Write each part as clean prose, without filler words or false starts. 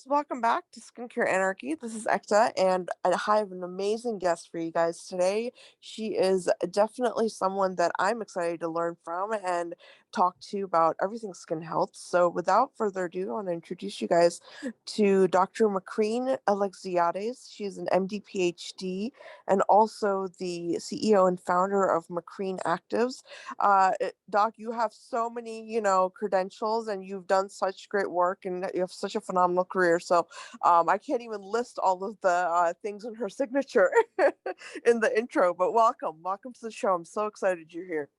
welcome back to Skincare Anarchy. This is Ekta, and I have an amazing guest for you guys today. She is definitely someone that I'm excited to learn from and talk to about everything skin health. So, without further ado, I want to introduce you guys to Dr. Macrene Alexiades. She's an MD PhD and also the CEO and founder of Macrene Actives. Doc, you have so many, credentials, and you've done such great work, and you have such a phenomenal career. So, I can't even list all of the things in her signature in the intro. But welcome to the show. I'm so excited you're here.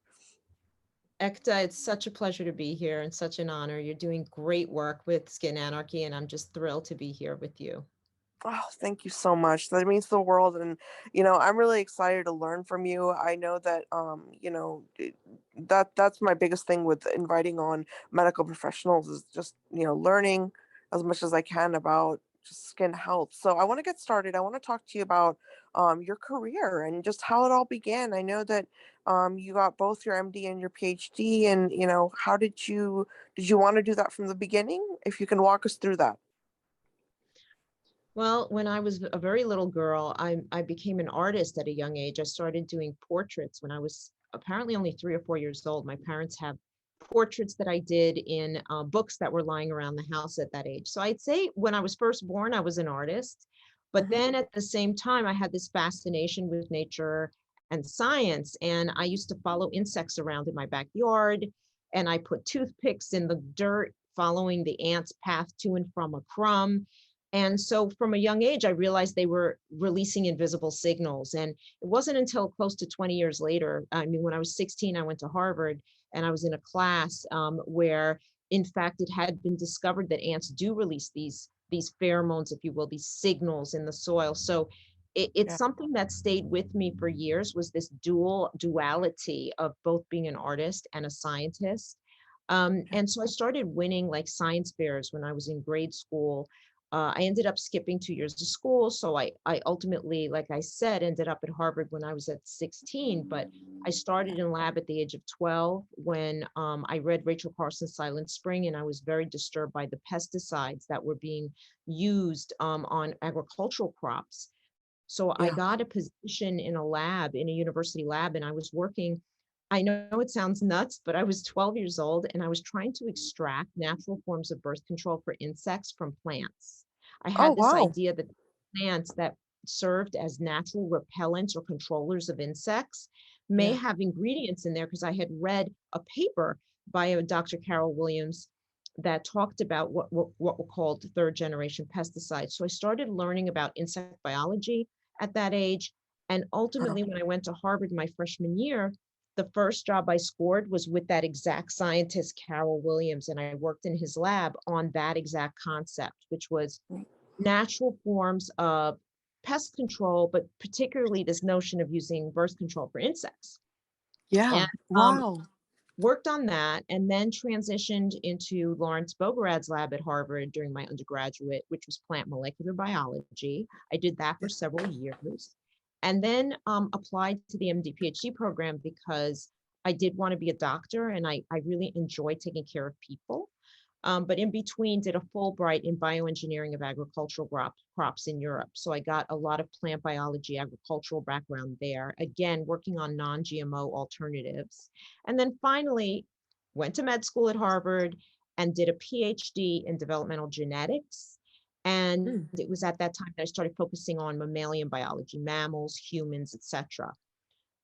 Ekta, it's such a pleasure to be here and such an honor. You're doing great work with Skin Anarchy, and I'm just thrilled to be here with you. Oh, thank you so much. That means the world, and I'm really excited to learn from you. I know that that's my biggest thing with inviting on medical professionals is just learning as much as I can about just skin health. So I want to get started. I want to talk to you about your career and just how it all began. I know that you got both your MD and your PhD, and how did you want to do that from the beginning? If you can walk us through that. Well, when I was a very little girl, I became an artist at a young age. I started doing portraits when I was apparently only 3 or 4 years old. My parents have portraits that I did in books that were lying around the house at that age. So I'd say when I was first born, I was an artist. But Hmm. then at the same time, I had this fascination with nature and science. And I used to follow insects around in my backyard. And I put toothpicks in the dirt, following the ants' path to and from a crumb. And so from a young age, I realized they were releasing invisible signals. And it wasn't until close to 20 years later, I mean, when I was 16, I went to Harvard and I was in a class where, in fact, it had been discovered that ants do release these pheromones, if you will, these signals in the soil. So it's Yeah. something that stayed with me for years, was this duality of both being an artist and a scientist. And so I started winning like science fairs when I was in grade school. I ended up skipping 2 years of school. So I ultimately, like I said, ended up at Harvard when I was at 16. But I started in lab at the age of 12 when I read Rachel Carson's Silent Spring, and I was very disturbed by the pesticides that were being used on agricultural crops. So I Yeah. got a position in a lab, in a university lab, and I was working. I know it sounds nuts, but I was 12 years old and I was trying to extract natural forms of birth control for insects from plants. I Oh, had this wow. idea that plants that served as natural repellents or controllers of insects may Yeah. have ingredients in there, because I had read a paper by a Dr. Carol Williams that talked about what were called third generation pesticides. So I started learning about insect biology at that age. And Uh, ultimately, when I went to Harvard my freshman year, the first job I scored was with that exact scientist, Carol Williams. And I worked in his lab on that exact concept, which was natural forms of pest control, but particularly this notion of using birth control for insects. yeah. And Wow. worked on that, and then transitioned into Lawrence Bogarad's lab at Harvard during my undergraduate, which was plant molecular biology. I did that for several years, and then applied to the MD PhD program because I did want to be a doctor, and I really enjoy taking care of people. But in between, did a Fulbright in bioengineering of agricultural crops in Europe. So I got a lot of plant biology, agricultural background there, again, working on non-GMO alternatives. And then finally, went to med school at Harvard and did a PhD in developmental genetics. And Mm. it was at that time that I started focusing on mammalian biology, mammals, humans, etc.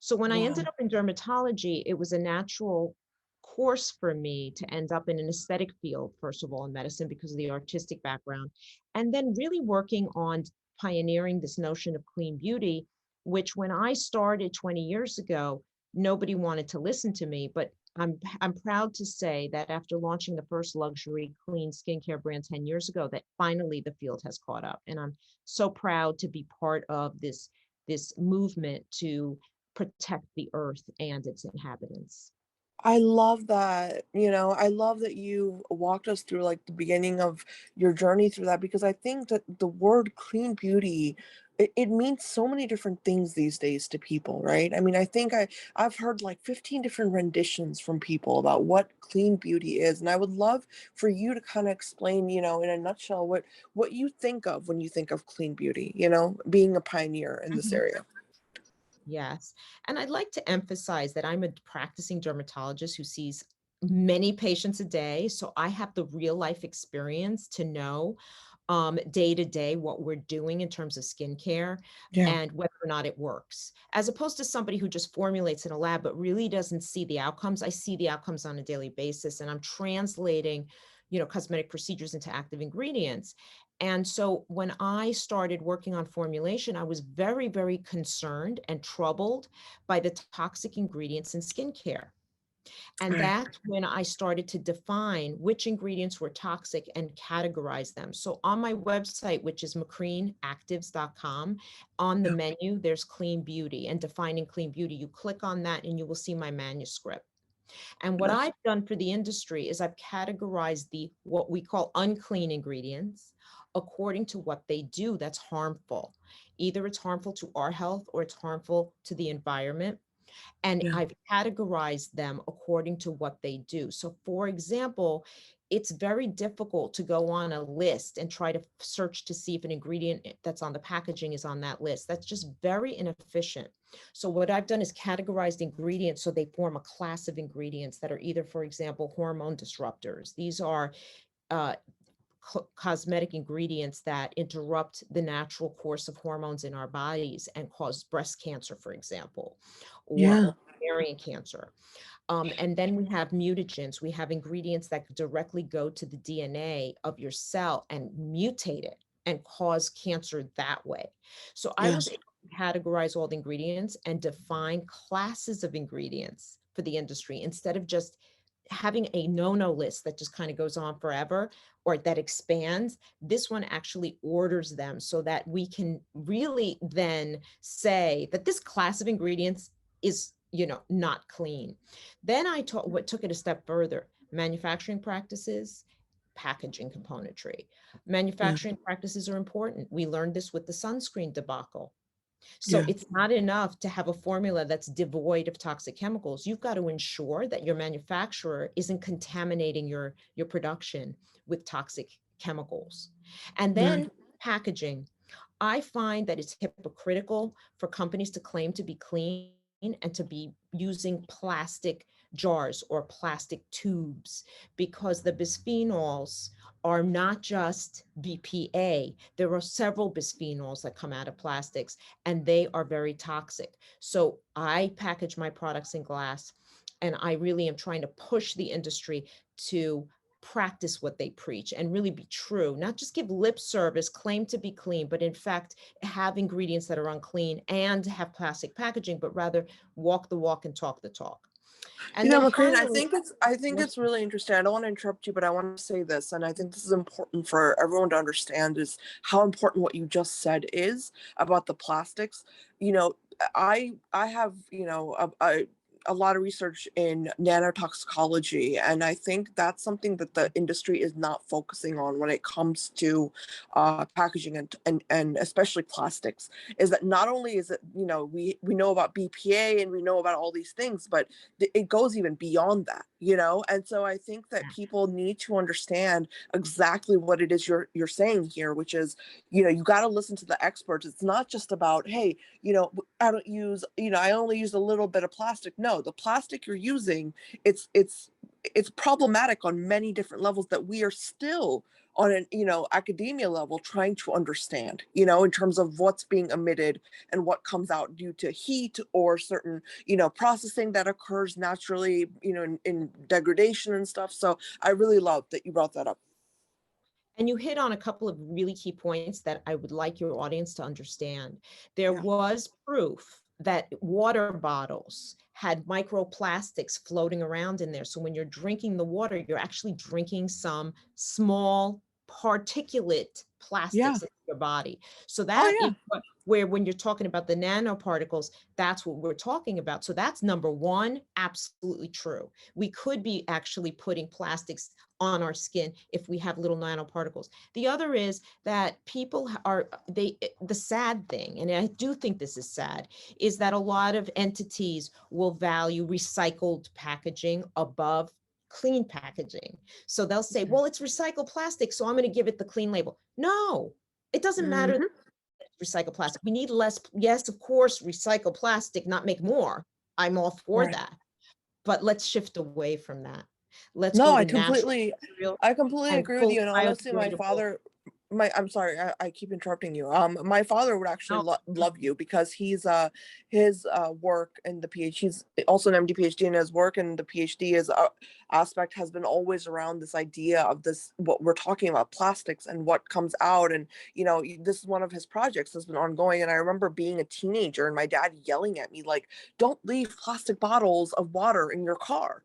So when I ended Wow. up in dermatology, it was a natural course for me to end up in an aesthetic field, first of all, in medicine because of the artistic background, and then really working on pioneering this notion of clean beauty, which when I started 20 years ago, nobody wanted to listen to me. But I'm proud to say that after launching the first luxury clean skincare brand 10 years ago, that finally the field has caught up. And I'm so proud to be part of this movement to protect the earth and its inhabitants. I love that. I love that you walked us through like the beginning of your journey through that, because I think that the word clean beauty, it means so many different things these days to people, right? I mean, I think I've heard like 15 different renditions from people about what clean beauty is. And I would love for you to kind of explain, in a nutshell, what you think of when you think of clean beauty, being a pioneer in this Mhm. area. Yes. And I'd like to emphasize that I'm a practicing dermatologist who sees many patients a day. So I have the real life experience to know day to day what we're doing in terms of skincare Yeah. and whether or not it works, as opposed to somebody who just formulates in a lab but really doesn't see the outcomes. I see the outcomes on a daily basis, and I'm translating, cosmetic procedures into active ingredients. And so when I started working on formulation, I was very, very concerned and troubled by the toxic ingredients in skincare. And Right. that's when I started to define which ingredients were toxic and categorize them. So on my website, which is macreneactives.com, on the Yeah. menu, there's clean beauty and defining clean beauty. You click on that and you will see my manuscript. And what Yes. I've done for the industry is I've categorized the what we call unclean ingredients according to what they do that's harmful. Either it's harmful to our health or it's harmful to the environment, and Yeah. I've categorized them according to what they do. So, for example, it's very difficult to go on a list and try to search to see if an ingredient that's on the packaging is on that list. That's just very inefficient. So, what I've done is categorized ingredients so they form a class of ingredients that are either, for example, hormone disruptors. These are uh, cosmetic ingredients that interrupt the natural course of hormones in our bodies and cause breast cancer, for example, or Yeah. ovarian cancer. And then we have mutagens. We have ingredients that directly go to the DNA of your cell and mutate it and cause cancer that way. So I was Yes. able to categorize all the ingredients and define classes of ingredients for the industry instead of just having a no-no list that just kind of goes on forever or that expands. This one actually orders them so that we can really then say that this class of ingredients is, not clean. Then what took it a step further: manufacturing practices, packaging componentry. Yeah. Manufacturing practices are important. We learned this with the sunscreen debacle. So Yeah. it's not enough to have a formula that's devoid of toxic chemicals. You've got to ensure that your manufacturer isn't contaminating your production with toxic chemicals. And Right. then packaging. I find that it's hypocritical for companies to claim to be clean and to be using plastic jars or plastic tubes, because the bisphenols are not just BPA. There are several bisphenols that come out of plastics, and they are very toxic. So I package my products in glass, and I really am trying to push the industry to practice what they preach and really be true, not just give lip service, claim to be clean, but in fact have ingredients that are unclean and have plastic packaging, but rather walk the walk and talk the talk. And then Macreen, I finally, think it's yes, really interesting. I don't want to interrupt you, but I want to say this, and I think this is important for everyone to understand, is how important what you just said is about the plastics. You know, I have, a lot of research in nanotoxicology, and I think that's something that the industry is not focusing on when it comes to packaging and especially plastics. Is that not only is it, we know about BPA and we know about all these things, but it goes even beyond that, and so I think that people need to understand exactly what it is you're saying here, which is, you got to listen to the experts. It's not just about, hey, I don't use, I only use a little bit of plastic. No, the plastic you're using, it's problematic on many different levels that we are still on an, academia level trying to understand, in terms of what's being emitted and what comes out due to heat or certain, processing that occurs naturally, in degradation and stuff. So I really love that you brought that up. and you hit on a couple of really key points that I would like your audience to understand. There Yeah. was proof that water bottles had microplastics floating around in there. So when you're drinking the water, you're actually drinking some small particulate Yeah. plastics in your body. So Oh that is yeah. what where when you're talking about the nanoparticles, that's what we're talking about. So that's number one, absolutely true. We could be actually putting plastics on our skin if we have little nanoparticles. The other is that people are, the sad thing, and I do think this is sad, is that a lot of entities will value recycled packaging above clean packaging. So they'll say, well, it's recycled plastic, so I'm going to give it the clean label. No, it doesn't matter. Hmm. Recycle plastic. We need less. Yes, of course, recycle plastic, not make more. I'm all for Right. that. But let's shift away from that. Let's No, go to natural materials I completely and agree with fully you. And honestly, biodegradable. I'm sorry, I keep interrupting you. My father would actually No, love you because his work in the PhD, he's also an MD PhD, and his work in the PhD is aspect has been always around this idea of this, what we're talking about, plastics and what comes out. And, this is one of his projects that's been ongoing. And I remember being a teenager and my dad yelling at me, like, don't leave plastic bottles of water in your car.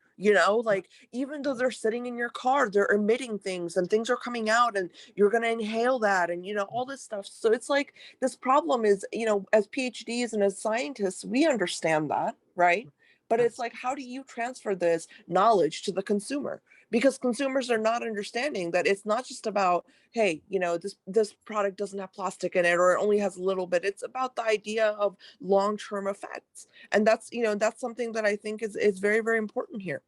Like, even though they're sitting in your car, they're emitting things and things are coming out and you're going to inhale that and, all this stuff. So it's like this problem is, as PhDs and as scientists, we understand that, right? But it's like, how do you transfer this knowledge to the consumer? Because consumers are not understanding that it's not just about, hey, this product doesn't have plastic in it or it only has a little bit. It's about the idea of long-term effects. And that's something that I think is very, very important here.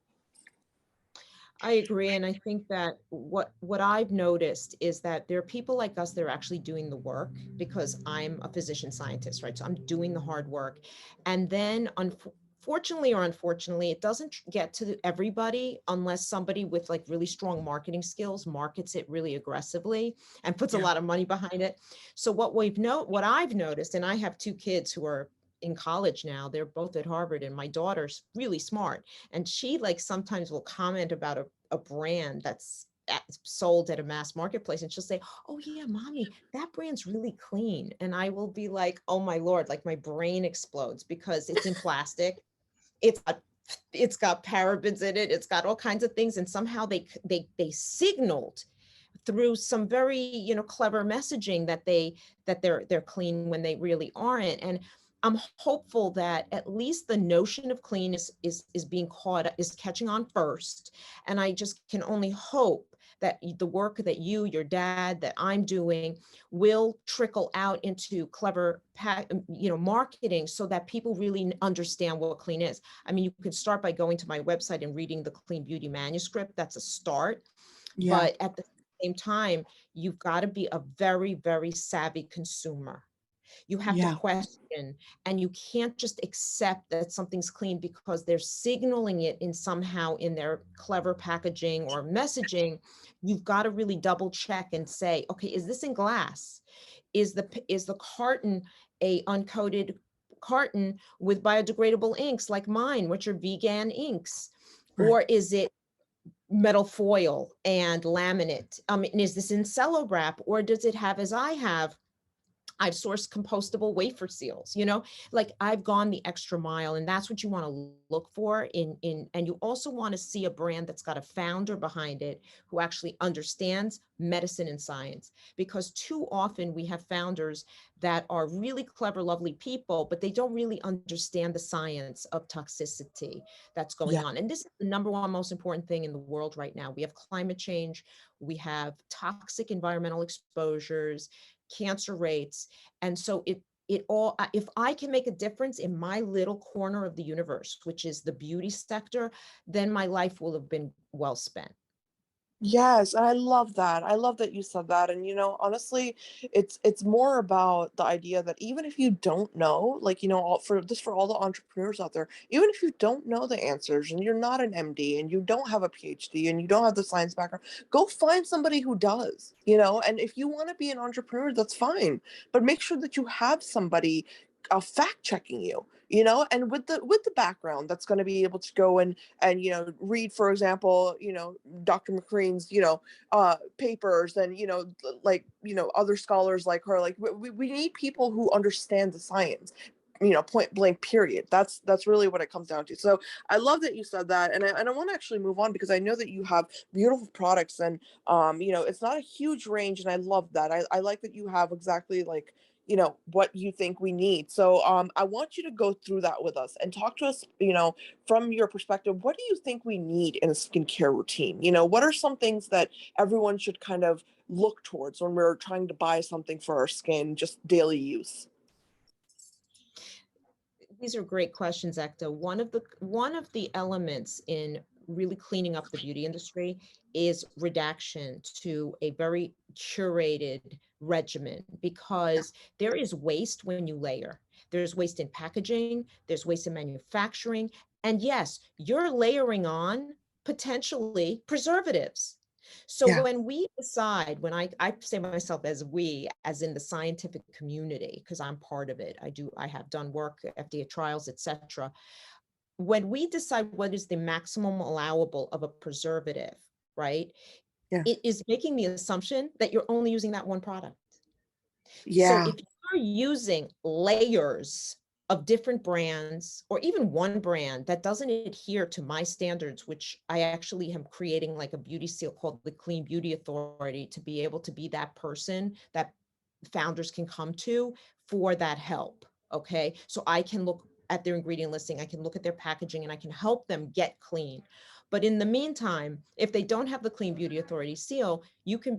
I agree, and I think that what I've noticed is that there are people like us that are actually doing the work because I'm a physician scientist, right? So I'm doing the hard work, and then unfortunately or unfortunately, it doesn't get to everybody unless somebody with like really strong marketing skills markets it really aggressively and puts a Yeah. lot of money behind it. So what I've noticed, and I have two kids who are in college now, they're both at Harvard, and my daughter's really smart, and she like sometimes will comment about a brand that's sold at a mass marketplace, and she'll say, oh yeah, mommy, that brand's really clean, and I will be like, oh my lord, like my brain explodes because it's in plastic, it's got it's got parabens in it, it's got all kinds of things, and somehow they signaled through some very clever messaging that they're clean when they really aren't. And I'm hopeful that at least the notion of clean is being caught, is catching on first. And I just can only hope that the work that your dad, that I'm doing will trickle out into clever marketing so that people really understand what clean is. I mean, you can start by going to my website and reading the Clean Beauty manuscript. That's a start. Yeah. But at the same time, you've got to be a very, very savvy consumer. You have to Yeah. question, and you can't just accept that something's clean because they're signaling it in somehow in their clever packaging or messaging. You've got to really double check and say, okay, is this in glass? Is the carton a uncoated carton with biodegradable inks like mine, which are vegan inks? Right. Or is it metal foil and laminate? And is this in cello wrap, or does it have, as I have, I've sourced compostable wafer seals, like I've gone the extra mile, and that's what you want to look for and you also want to see a brand that's got a founder behind it who actually understands medicine and science, because too often we have founders that are really clever, lovely people, but they don't really understand the science of toxicity that's going Yeah. on. And this is the number one most important thing in the world right now. We have climate change, we have toxic environmental exposures, cancer rates. And so it all, if I can make a difference in my little corner of the universe, which is the beauty sector, then my life will have been well spent. Yes, and I love that. I love that you said that. And honestly, it's more about the idea that even if you don't know, like, for all the entrepreneurs out there, even if you don't know the answers and you're not an MD and you don't have a PhD and you don't have the science background, go find somebody who does. And if you want to be an entrepreneur, that's fine. But make sure that you have somebody fact checking you, and with the background that's going to be able to go and read, for example, Dr. Macrene's, papers, and like other scholars like her. Like we need people who understand the science, point blank period. That's really what it comes down to. So I love that you said that, and I want to actually move on because I know that you have beautiful products, and it's not a huge range, and I love that. I like that you have exactly like what you think we need. So I want you to go through that with us and talk to us, from your perspective. What do you think we need in a skincare routine? What are some things that everyone should kind of look towards when we're trying to buy something for our skin, just daily use? These are great questions, Ekta. One of the elements in really cleaning up the beauty industry is redaction to a very curated regimen, because there is waste when you layer. There's waste in packaging, there's waste in manufacturing, and yes, you're layering on potentially preservatives. So Yeah. when we decide, when I say myself as we, as in the scientific community, because I'm part of it, I have done work, FDA trials, etc. When we decide what is the maximum allowable of a preservative, right? Yeah. It is making the assumption that you're only using that one product. So Yeah. if you're using layers of different brands, or even one brand that doesn't adhere to my standards, which I actually am creating like a beauty seal called the Clean Beauty Authority, to be able to be that person that founders can come to for that help. Okay. So I can look at their ingredient listing, I can look at their packaging, and I can help them get clean. But in the meantime, if they don't have the Clean Beauty Authority seal, you can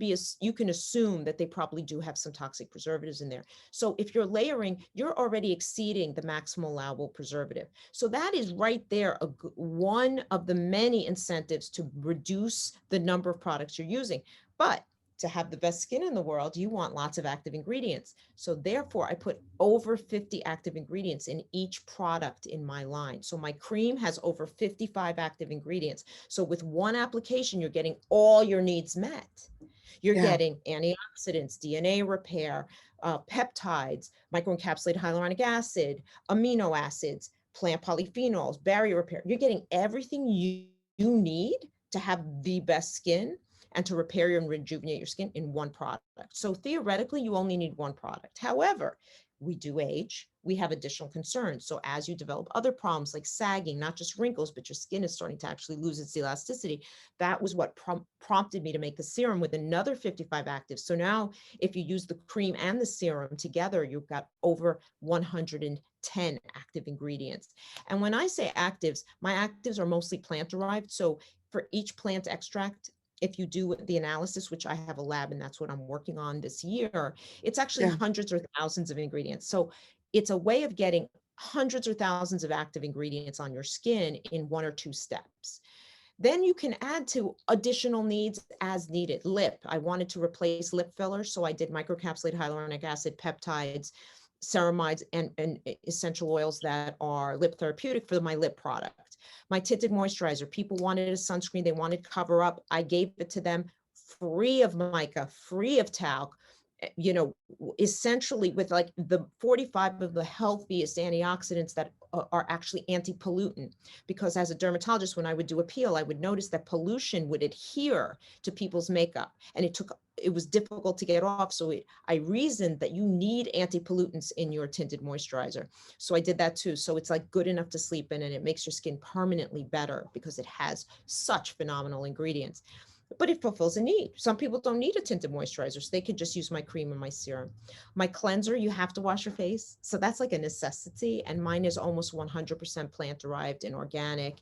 assume that they probably do have some toxic preservatives in there. So if you're layering, you're already exceeding the maximum allowable preservative. So that is right there, one of the many incentives to reduce the number of products you're using. But to have the best skin in the world, you want lots of active ingredients. So therefore, I put over 50 active ingredients in each product in my line. So my cream has over 55 active ingredients. So with one application, you're getting all your needs met. You're Yeah. getting antioxidants, DNA repair, peptides, microencapsulated hyaluronic acid, amino acids, plant polyphenols, barrier repair. You're getting everything you need to have the best skin and to repair and rejuvenate your skin in one product. So theoretically, you only need one product. However, we do age, we have additional concerns. So as you develop other problems like sagging, not just wrinkles, but your skin is starting to actually lose its elasticity, that was what prompted me to make the serum with another 55 actives. So now if you use the cream and the serum together, you've got over 110 active ingredients. And when I say actives, my actives are mostly plant derived. So for each plant extract, if you do the analysis, which I have a lab and that's what I'm working on this year, it's actually Yeah. hundreds or thousands of ingredients. So it's a way of getting hundreds or thousands of active ingredients on your skin in one or two steps. Then you can add to additional needs as needed. Lip, I wanted to replace lip fillers, so I did microcapsulated hyaluronic acid, peptides, ceramides, and essential oils that are lip therapeutic for my lip product. My tinted moisturizer, people wanted a sunscreen, they wanted cover up. I gave it to them free of mica, free of talc, essentially with like the 45 of the healthiest antioxidants that are actually anti-pollutant. Because as a dermatologist, when I would do a peel, I would notice that pollution would adhere to people's makeup, and it was difficult to get off. So I reasoned that you need anti-pollutants in your tinted moisturizer. So I did that too. So it's like good enough to sleep in, and it makes your skin permanently better because it has such phenomenal ingredients. But it fulfills a need. Some people don't need a tinted moisturizer, so they could just use my cream and my serum. My cleanser, you have to wash your face. So that's like a necessity. And mine is almost 100% plant derived and organic,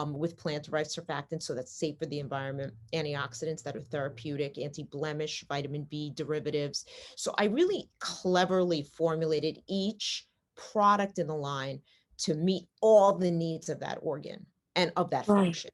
with plant derived surfactants. So that's safe for the environment, antioxidants that are therapeutic, anti blemish, vitamin B derivatives. So I really cleverly formulated each product in the line to meet all the needs of that organ and of that Right. function.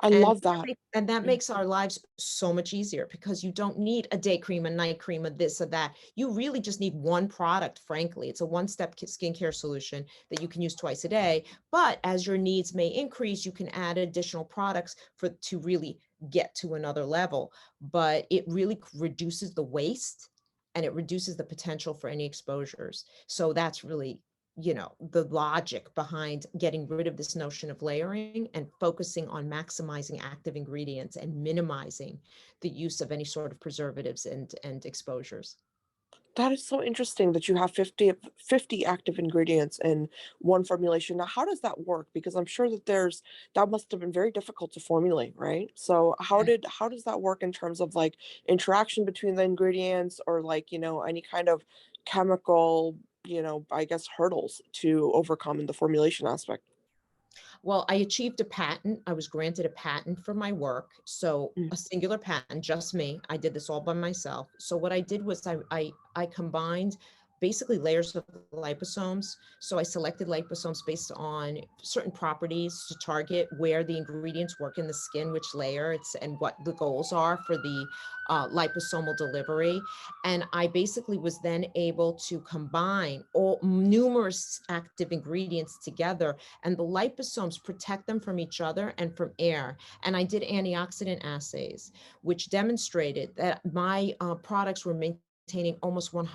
I And love that. that Yeah. makes our lives so much easier, because you don't need a day cream, a night cream, a this or that. You really just need one product, frankly. It's a one-step skincare solution that you can use twice a day. But as your needs may increase, you can add additional products to really get to another level. But it really reduces the waste, and it reduces the potential for any exposures. So that's really, the logic behind getting rid of this notion of layering and focusing on maximizing active ingredients and minimizing the use of any sort of preservatives and exposures. That is so interesting that you have 50 active ingredients in one formulation. Now, how does that work? Because I'm sure that must have been very difficult to formulate, right? So how does that work in terms of like interaction between the ingredients, or like, any kind of chemical, I guess, hurdles to overcome in the formulation aspect? Well, I achieved a patent. I was granted a patent for my work. So Mm, a singular patent, just me. I did this all by myself. So what I did was I combined basically layers of liposomes. So I selected liposomes based on certain properties to target where the ingredients work in the skin, which layer it's and what the goals are for the liposomal delivery. And I basically was then able to combine all numerous active ingredients together, and the liposomes protect them from each other and from air. And I did antioxidant assays, which demonstrated that my products were maintaining almost 100%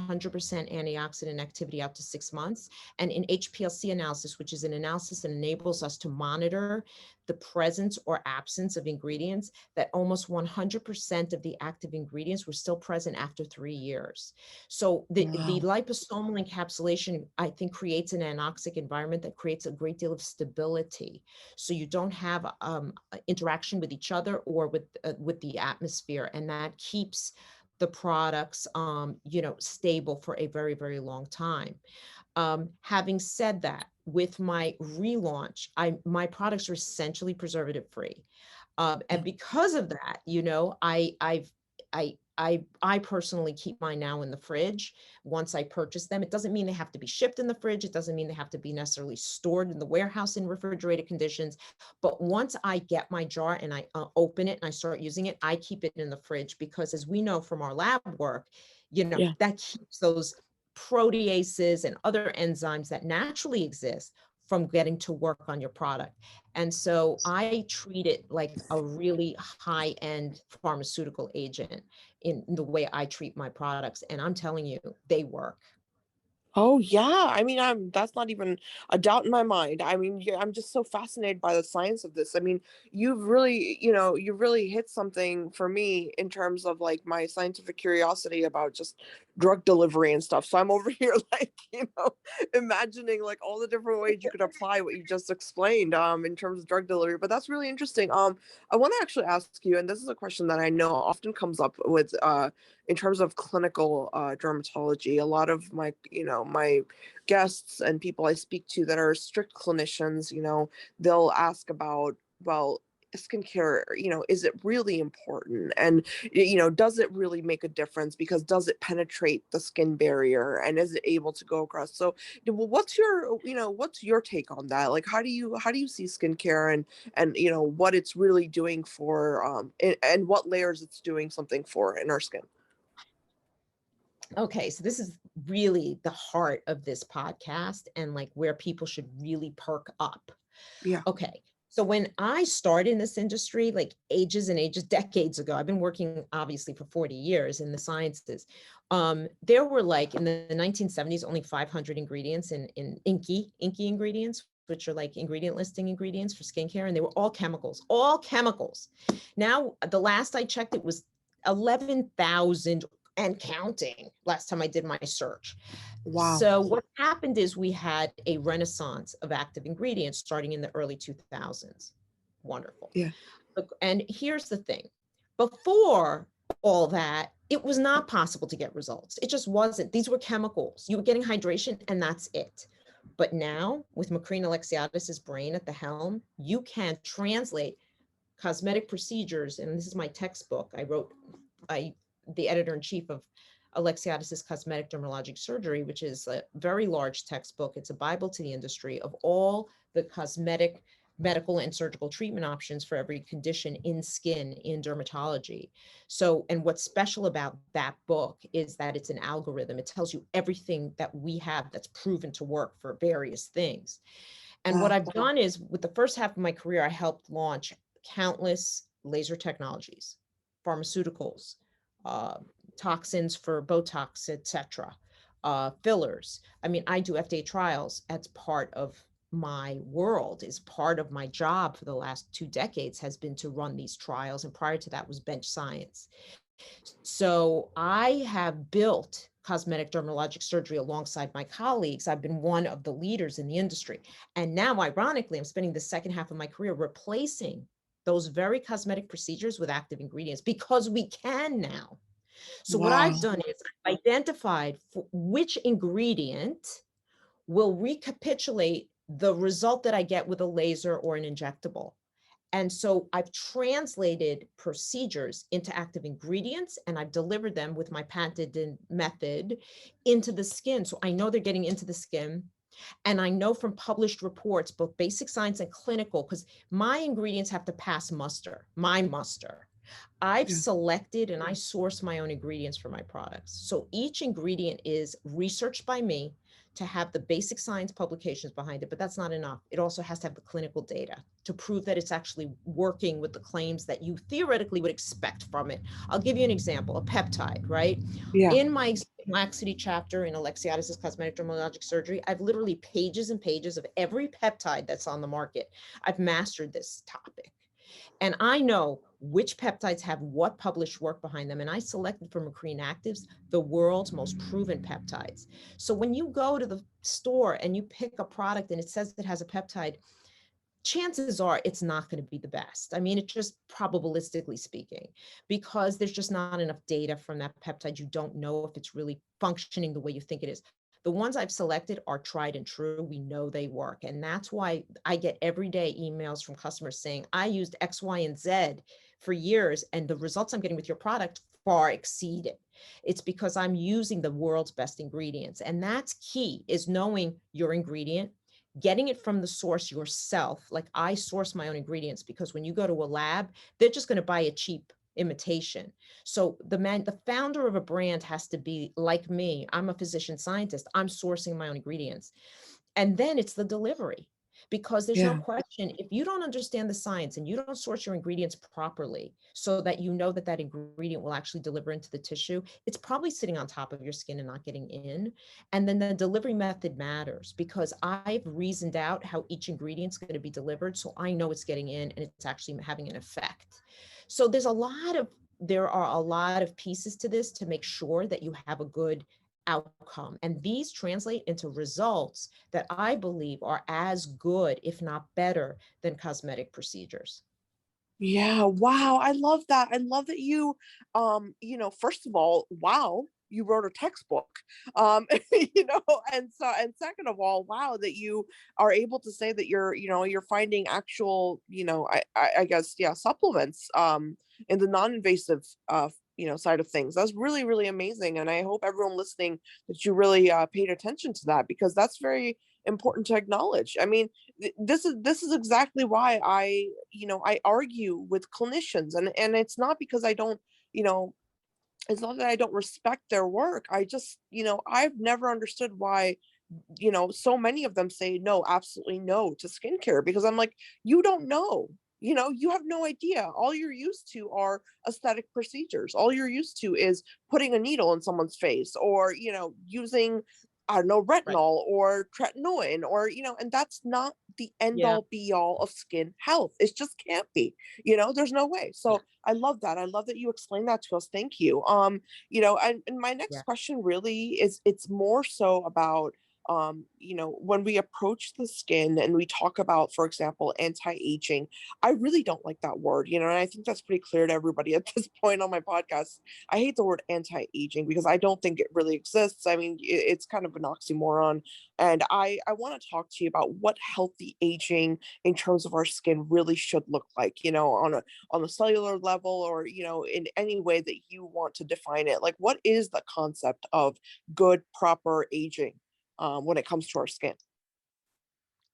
antioxidant activity out to 6 months. And in HPLC analysis, which is an analysis that enables us to monitor the presence or absence of ingredients, that almost 100% of the active ingredients were still present after 3 years. So the wow. liposomal encapsulation, I think, creates an anoxic environment that creates a great deal of stability. So you don't have interaction with each other or with the atmosphere, and that keeps the products, stable for a very, very long time. Having said that, with my relaunch, my products are essentially preservative free. And Yeah, because of that, I personally keep mine now in the fridge once I purchase them. It doesn't mean they have to be shipped in the fridge. It doesn't mean they have to be necessarily stored in the warehouse in refrigerated conditions. But once I get my jar and I open it and I start using it, I keep it in the fridge because, as we know from our lab work, yeah. that keeps those proteases and other enzymes that naturally exist from getting to work on your product. And so I treat it like a really high end pharmaceutical agent in the way I treat my products. And I'm telling you, they work. Oh yeah, I mean, that's not even a doubt in my mind. I mean, yeah, I'm just so fascinated by the science of this. I mean, you really hit something for me in terms of like my scientific curiosity about just drug delivery and stuff. So I'm over here like, imagining like all the different ways you could apply what you just explained in terms of drug delivery. But that's really interesting. I want to actually ask you, and this is a question that I know often comes up with in terms of clinical dermatology. A lot of my guests and people I speak to that are strict clinicians, they'll ask about, well, skincare, is it really important? And, does it really make a difference? Because does it penetrate the skin barrier and is it able to go across? So, well, what's your take on that? Like, how do you see skincare and what it's really doing for and what layers it's doing something for in our skin? Okay, so this is really the heart of this podcast and like where people should really perk up. Yeah. Okay. So when I started in this industry, like ages and ages, decades ago, I've been working obviously for 40 years in the sciences. There were like in the 1970s, only 500 ingredients in inky ingredients, which are like ingredient listing ingredients for skincare. And they were all chemicals, all chemicals. Now, the last I checked, it was 11,000 and counting last time I did my search. Wow. So what happened is we had a renaissance of active ingredients starting in the early 2000s. Wonderful. Yeah. Look, and here's the thing. Before all that, it was not possible to get results. It just wasn't. These were chemicals. You were getting hydration and that's it. But now with Macrene Alexiades' brain at the helm, you can translate cosmetic procedures. And this is my textbook. I the editor-in-chief of Alexiades' Cosmetic Dermatologic Surgery, which is a very large textbook. It's a Bible to the industry of all the cosmetic, medical, and surgical treatment options for every condition in skin in dermatology. So, and what's special about that book is that it's an algorithm. It tells you everything that we have that's proven to work for various things. And what Wow. I've done is with the first half of my career, I helped launch countless laser technologies, pharmaceuticals, uh, toxins for Botox, etc., fillers. I mean, I do FDA trials as part of my world, is part of my job for the last 2 decades has been to run these trials. And prior to that was bench science. So I have built cosmetic dermatologic surgery alongside my colleagues. I've been one of the leaders in the industry. And now, ironically, I'm spending the second half of my career replacing those very cosmetic procedures with active ingredients because we can now. So what Wow. I've done is I've identified which ingredient will recapitulate the result that I get with a laser or an injectable. And so I've translated procedures into active ingredients and I've delivered them with my patented method into the skin. So I know they're getting into the skin. And I know from published reports, both basic science and clinical, because my ingredients have to pass muster, my muster. I've Yeah. selected and I source my own ingredients for my products. So each ingredient is researched by me to have the basic science publications behind it, but that's not enough. It also has to have the clinical data to prove that it's actually working with the claims that you theoretically would expect from it. I'll give you an example, a peptide, right? Yeah. In my Laxity chapter in Alexiades' cosmetic dermatologic surgery, I've literally pages and pages of every peptide that's on the market. I've mastered this topic. And I know which peptides have what published work behind them. And I selected for Macrene Actives the world's most proven peptides. So when you go to the store and you pick a product and it says it has a peptide, chances are it's not going to be the best. I mean, it's just probabilistically speaking, because there's just not enough data from that peptide. You don't know if it's really functioning the way you think it is. The ones I've selected are tried and true. We know they work. And that's why I get everyday emails from customers saying, I used X, Y, and Z for years, and the results I'm getting with your product far exceed it. It's because I'm using the world's best ingredients. And that's key, is knowing your ingredient, getting it from the source yourself. Like I source my own ingredients, because when you go to a lab, they're just going to buy a cheap imitation. So the founder of a brand has to be like me. I'm a physician scientist. I'm sourcing my own ingredients. And then it's the delivery, because there's no Yeah. question, if you don't understand the science and you don't source your ingredients properly so that you know that that ingredient will actually deliver into the tissue, it's probably sitting on top of your skin and not getting in. And then the delivery method matters, because I've reasoned out how each ingredient's going to be delivered, so I know it's getting in and it's actually having an effect. So there are a lot of pieces to this to make sure that you have a good outcome. And these translate into results that I believe are as good, if not better, than cosmetic procedures. Yeah, wow, I love that. I love that first of all, wow, you wrote a textbook. And second of all, wow, that you are able to say that you're finding actual, I guess, yeah, supplements in the non-invasive side of things. That's really, really amazing. And I hope everyone listening that you really paid attention to that, because that's very important to acknowledge. I mean, this is exactly why I argue with clinicians, and it's not because I don't, you know, it's not that I don't respect their work. I just, I've never understood why, so many of them say no, absolutely no to skincare, because I'm like, you don't know. You have no idea. All you're used to are aesthetic procedures. All you're used to is putting a needle in someone's face, or, using, I don't know, Right. retinol or tretinoin, or, and that's not the end Yeah. all be all of skin health. It just can't be, there's no way. Yeah. So I love that. I love that you explained that to us. Thank you. And my Yeah. next question really is, it's more so about, when we approach the skin and we talk about, for example, anti-aging, I really don't like that word, and I think that's pretty clear to everybody at this point on my podcast. I hate the word anti-aging because I don't think it really exists. I mean, it's kind of an oxymoron. And I want to talk to you about what healthy aging in terms of our skin really should look like, on a cellular level, or, in any way that you want to define it. Like, what is the concept of good, proper aging when it comes to our skin?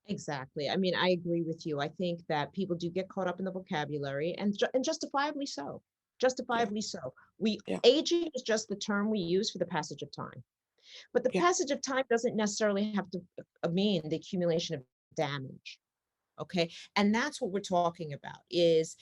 Exactly. I mean, I agree with you. I think that people do get caught up in the vocabulary, and justifiably so. Yeah, Justifiably so. We yeah, Aging is just the term we use for the passage of time. But the yeah, passage of time doesn't necessarily have to mean the accumulation of damage. Okay. And that's what we're talking about is,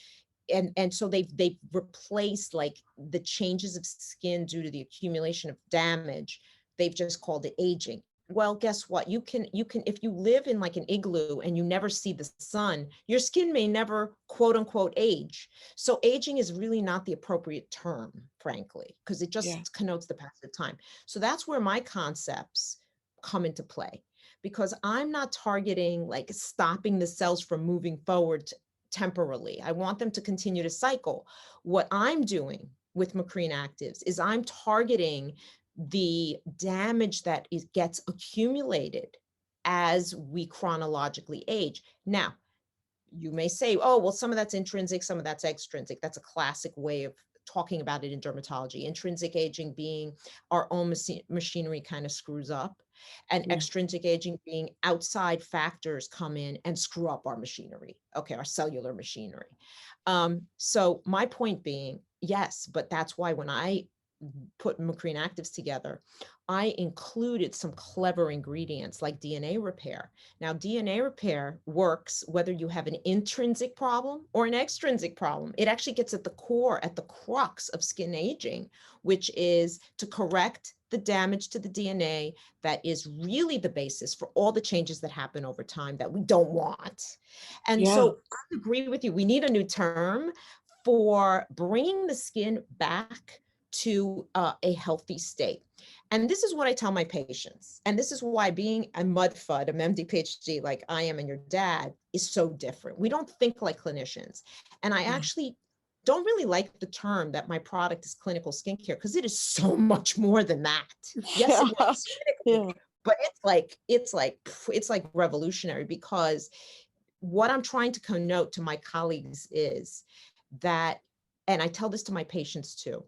and so they've replaced like the changes of skin due to the accumulation of damage. They've just called it aging. Well, guess what? You can if you live in like an igloo and you never see the sun, your skin may never quote unquote age. So aging is really not the appropriate term, frankly, because it yeah, just connotes the passage of time. So that's where my concepts come into play, because I'm not targeting like stopping the cells from moving forward temporarily. I want them to continue to cycle. What I'm doing with Macrene actives is I'm targeting the damage that gets accumulated as we chronologically age. Now, you may say, oh, well, some of that's intrinsic, some of that's extrinsic. That's a classic way of talking about it in dermatology. Intrinsic aging being our own machinery kind of screws up, and Yeah. extrinsic aging being outside factors come in and screw up our machinery, okay, our cellular machinery. So my point being, yes, but that's why when I put Macrene actives together, I included some clever ingredients like DNA repair. Now, DNA repair works whether you have an intrinsic problem or an extrinsic problem. It actually gets at the core, at the crux of skin aging, which is to correct the damage to the DNA that is really the basis for all the changes that happen over time that we don't want. And Yeah. so I agree with you. We need a new term for bringing the skin back to a healthy state. And this is what I tell my patients. And this is why being a mud FUD, a MD PhD like I am and your dad, is so different. We don't think like clinicians. And I Yeah. actually don't really like the term that my product is clinical skincare, because it is so much more than that. Yes, it Yeah. works clinically, Yeah. but it's like revolutionary, because what I'm trying to connote to my colleagues is that, and I tell this to my patients too,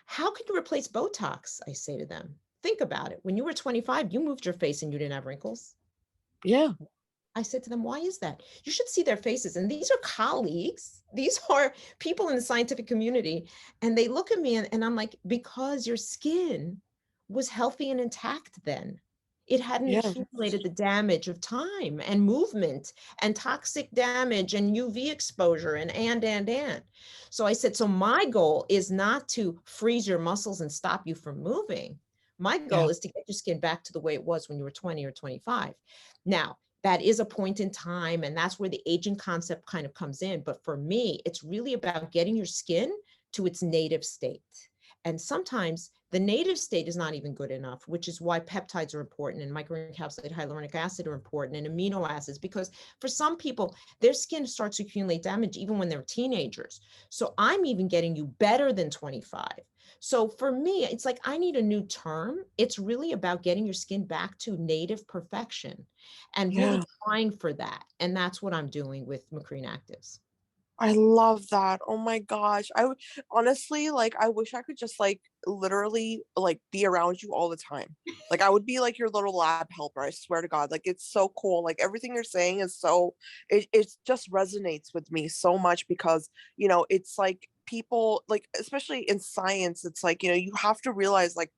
how can you replace Botox? I say to them. Think about it. When you were 25, you moved your face and you didn't have wrinkles. Yeah. I said to them, why is that? You should see their faces. And these are colleagues, these are people in the scientific community. And they look at me and I'm like, because your skin was healthy and intact then. It hadn't Yeah. accumulated the damage of time and movement and toxic damage and UV exposure and. So I said, so my goal is not to freeze your muscles and stop you from moving. My Yeah. goal is to get your skin back to the way it was when you were 20 or 25. Now, that is a point in time, and that's where the aging concept kind of comes in. But for me, it's really about getting your skin to its native state. And sometimes the native state is not even good enough, which is why peptides are important and microencapsulated hyaluronic acid are important and amino acids, because for some people, their skin starts to accumulate damage even when they're teenagers. So I'm even getting you better than 25. So for me, it's like I need a new term. It's really about getting your skin back to native perfection and really Yeah. trying for that. And that's what I'm doing with Macrene Actives. I love that. Oh my gosh. Honestly, like, I wish I could just, like, literally, like, be around you all the time. Like, I would be like your little lab helper, I swear to God. Like, it's so cool. Like, everything you're saying is so, it just resonates with me so much because, it's like people, like, especially in science, it's like, you have to realize, like,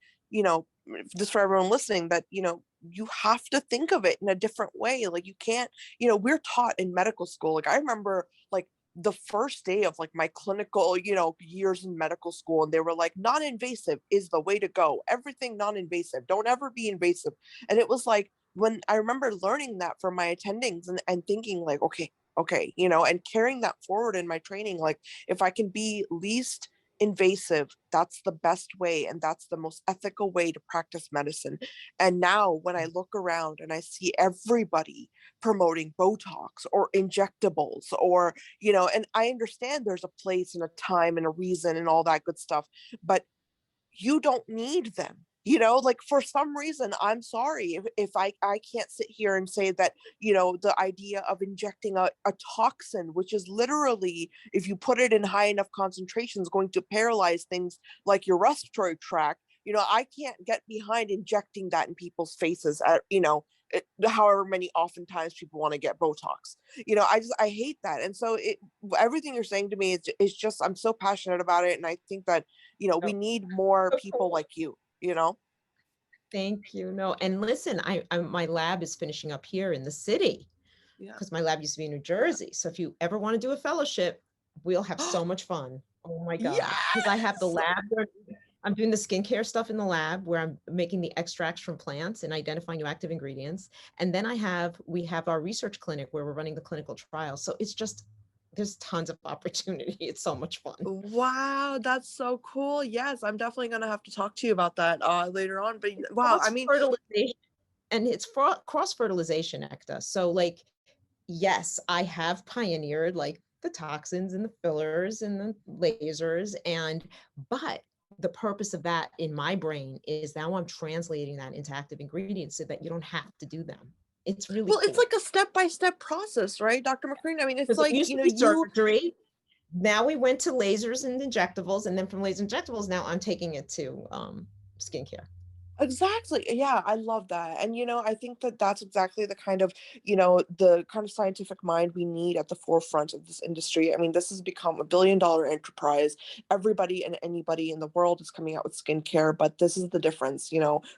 just for everyone listening, that, you have to think of it in a different way. Like, you can't, we're taught in medical school. Like, I remember, like, the first day of like my clinical, years in medical school, and they were like, non-invasive is the way to go. Everything non-invasive. Don't ever be invasive. And it was like when I remember learning that from my attendings and thinking like, okay, and carrying that forward in my training, like if I can be least invasive, that's the best way and that's the most ethical way to practice medicine. And now when I look around and I see everybody promoting Botox or injectables or and I understand there's a place and a time and a reason and all that good stuff, but you don't need them. Like for some reason, I'm sorry if I can't sit here and say that, the idea of injecting a toxin, which is literally, if you put it in high enough concentrations, going to paralyze things like your respiratory tract. I can't get behind injecting that in people's faces at, however many oftentimes people want to get Botox. I hate that. And so everything you're saying to me is just, I'm so passionate about it. And I think that, we Oh, need more so people cool. like you. Thank you. No, and listen, my lab is finishing up here in the city, Yeah. because my lab used to be in New Jersey. So if you ever want to do a fellowship, we'll have so much fun. Oh my God. Because I have the Yes. lab where I'm doing the skincare stuff in the lab where I'm making the extracts from plants and identifying new active ingredients. And then we have our research clinic where we're running the clinical trial. So it's just, there's tons of opportunity. It's so much fun. Wow, that's so cool. Yes, I'm definitely gonna have to talk to you about that later on. But wow, I Cross mean, fertilization, and it's cross fertilization, Ekta. So like, yes, I have pioneered like the toxins and the fillers and the lasers. But the purpose of that in my brain is now I'm translating that into active ingredients so that you don't have to do them. It's really Well, it's cool. like a step-by-step process, right, Dr. Macreen? I mean, it's Because it like, used to be surgery. Now we went to lasers and injectables, and then from laser injectables, now I'm taking it to skincare. Exactly. Yeah, I love that. And I think that that's exactly the kind of scientific mind we need at the forefront of this industry. I mean, this has become a billion-dollar enterprise. Everybody and anybody in the world is coming out with skincare, but this is the difference,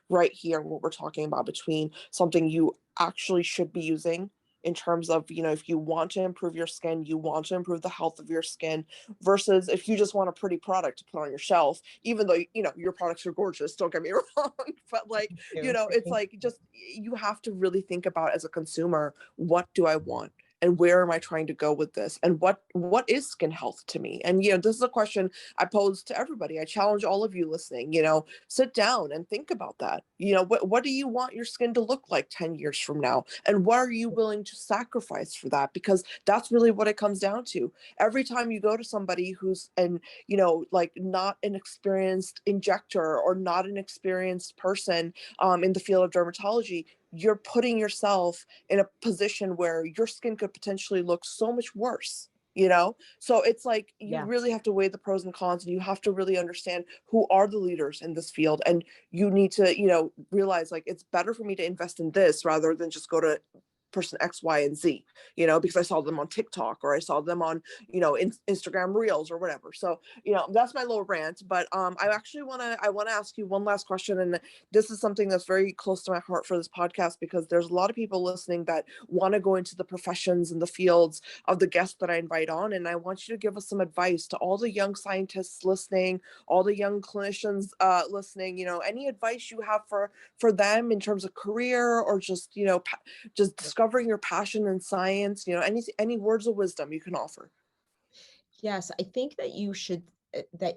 right here, what we're talking about between something you actually should be using in terms of, if you want to improve your skin, you want to improve the health of your skin, versus if you just want a pretty product to put on your shelf, even though your products are gorgeous, don't get me wrong, but like, it's like, just you have to really think about, as a consumer, what do I want, and where am I trying to go with this, and what is skin health to me? And this is a question I pose to everybody. I challenge all of you listening, sit down and think about that. What do you want your skin to look like 10 years from now, and what are you willing to sacrifice for that? Because that's really what it comes down to. Every time you go to somebody who's like, not an experienced injector or not an experienced person in the field of dermatology, you're putting yourself in a position where your skin could potentially look so much worse. So it's like, you Yes. really have to weigh the pros and cons, and you have to really understand who are the leaders in this field, and you need to realize, like, it's better for me to invest in this rather than just go to person X, Y, and Z, because I saw them on TikTok, or I saw them on, Instagram Reels or whatever. So, that's my little rant. But I want to ask you one last question, and this is something that's very close to my heart for this podcast, because there's a lot of people listening that want to go into the professions and the fields of the guests that I invite on, and I want you to give us some advice to all the young scientists listening, all the young clinicians listening. Any advice you have for them in terms of career, or just just discovering your passion in science, any words of wisdom you can offer. Yes, I think that you should, that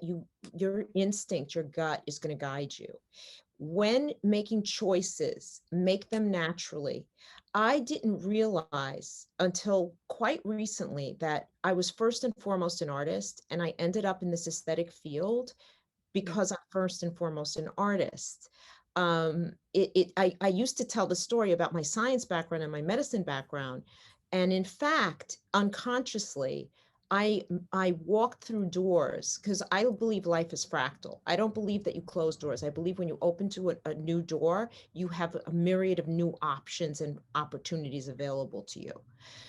your instinct, your gut is going to guide you. When making choices, make them naturally. I didn't realize until quite recently that I was first and foremost an artist, and I ended up in this aesthetic field Yeah. because I'm first and foremost an artist. I used to tell the story about my science background and my medicine background. And in fact, unconsciously, I I walked through doors because I believe life is fractal. I don't believe that you close doors. I believe when you open to a new door, you have a myriad of new options and opportunities available to you.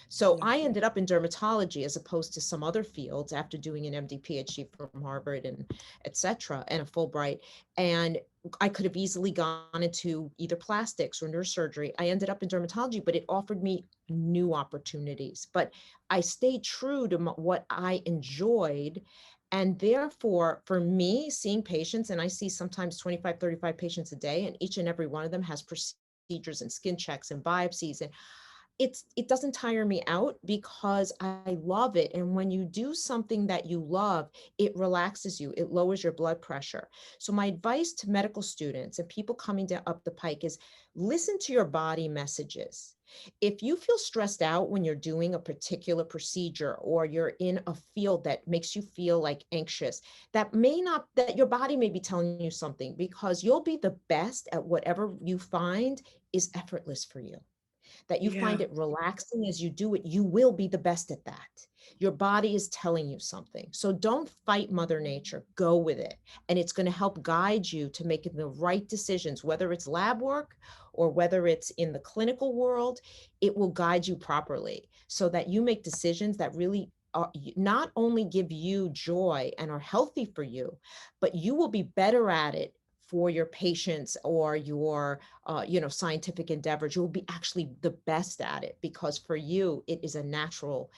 So Yeah. I ended up in dermatology as opposed to some other fields after doing an MD PhD from Harvard and et cetera, and a Fulbright. And I could have easily gone into either plastics or neurosurgery. I ended up in dermatology, but it offered me new opportunities. But I stayed true to what I enjoyed. And therefore, for me, seeing patients, and I see sometimes 25, 35 patients a day, and each and every one of them has procedures and skin checks and biopsies, and it doesn't tire me out because I love it. And when you do something that you love, it relaxes you, it lowers your blood pressure. So my advice to medical students and people coming down up the pike is listen to your body messages. If you feel stressed out when you're doing a particular procedure, or you're in a field that makes you feel like anxious, that your body may be telling you something, because you'll be the best at whatever you find is effortless for you, that you find Yeah. it relaxing as you do it, you will be the best at that. Your body is telling you something. So don't fight Mother Nature, go with it. And it's going to help guide you to making the right decisions, whether it's lab work or whether it's in the clinical world. It will guide you properly so that you make decisions that really not only give you joy and are healthy for you, but you will be better at it for your patients or your scientific endeavors. You'll be actually the best at it because for you it is a natural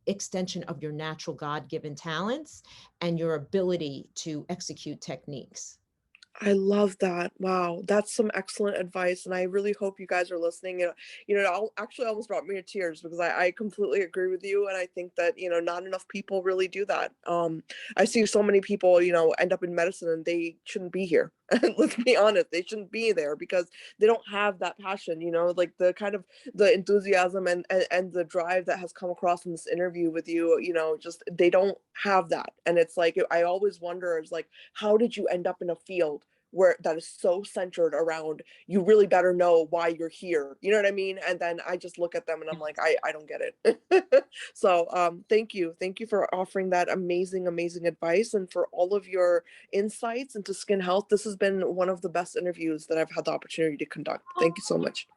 extension of your natural god-given talents and your ability to execute techniques. I love that. Wow, that's some excellent advice, and I really hope you guys are listening. Actually almost brought me to tears, because I completely agree with you, and I think that not enough people really do that. I see so many people end up in medicine and they shouldn't be here. Let's be honest, they shouldn't be there because they don't have that passion, like the kind of the enthusiasm and the drive that has come across in this interview with you, just they don't have that. And it's like I always wonder is like, how did you end up in a field where that is so centered around you really better know why you're here. You know what I mean? And then I just look at them and I'm like, I don't get it. So thank you. Thank you for offering that amazing, amazing advice and for all of your insights into skin health. This has been one of the best interviews that I've had the opportunity to conduct. Thank you so much.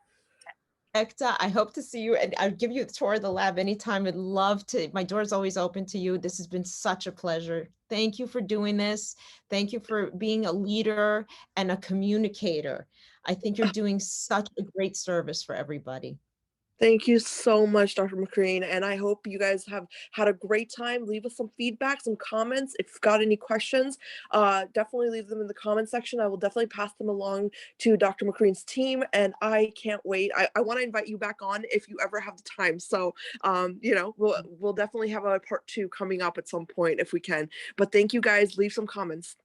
Ekta, I hope to see you and I'll give you a tour of the lab anytime. I'd love to. My door's always open to you. This has been such a pleasure. Thank you for doing this. Thank you for being a leader and a communicator. I think you're doing such a great service for everybody. Thank you so much, Dr. Macrene. And I hope you guys have had a great time. Leave us some feedback, some comments. If you've got any questions, definitely leave them in the comment section. I will definitely pass them along to Dr. Macrene's team. And I can't wait. I want to invite you back on if you ever have the time. So, we'll definitely have a part 2 coming up at some point if we can. But thank you guys. Leave some comments.